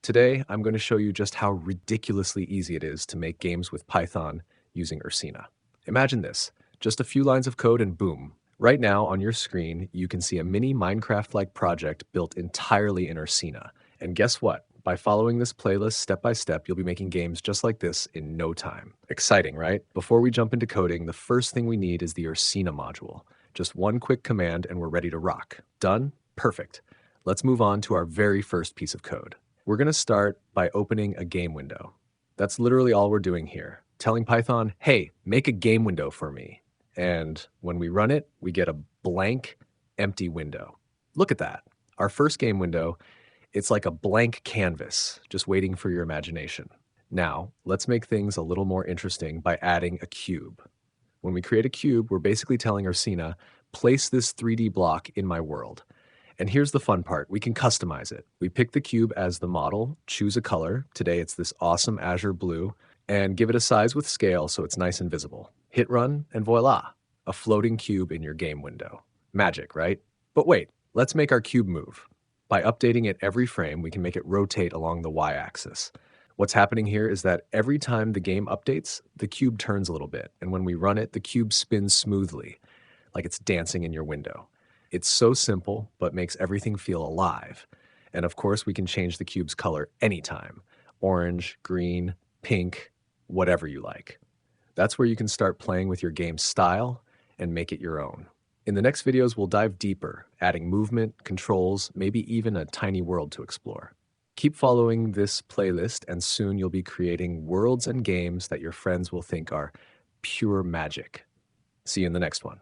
Today, I'm going to show you just how ridiculously easy it is to make games with Python using Ursina. Imagine this, just a few lines of code and boom. Right now on your screen, you can see a mini Minecraft-like project built entirely in Ursina. And guess what? By following this playlist step by step, you'll be making games just like this in no time. Exciting, right? Before we jump into coding, the first thing we need is the Ursina module. Just one quick command and we're ready to rock. Done? Perfect. Let's move on to our very first piece of code. We're going to start by opening a game window. That's literally all we're doing here. Telling Python, hey, make a game window for me. And when we run it, we get a blank, empty window. Look at that. Our first game window, it's like a blank canvas, just waiting for your imagination. Now, let's make things a little more interesting by adding a cube. When we create a cube, we're basically telling Ursina, place this 3D block in my world. And here's the fun part, we can customize it. We pick the cube as the model, choose a color, today it's this awesome azure blue, and give it a size with scale so it's nice and visible. Hit run, and voila, a floating cube in your game window. Magic, right? But wait, let's make our cube move. By updating it every frame, we can make it rotate along the y-axis. What's happening here is that every time the game updates, the cube turns a little bit, and when we run it, the cube spins smoothly, like it's dancing in your window. It's so simple, but makes everything feel alive. And of course, we can change the cube's color anytime. Orange, green, pink, whatever you like. That's where you can start playing with your game's style and make it your own. In the next videos, we'll dive deeper, adding movement, controls, maybe even a tiny world to explore. Keep following this playlist, and soon you'll be creating worlds and games that your friends will think are pure magic. See you in the next one.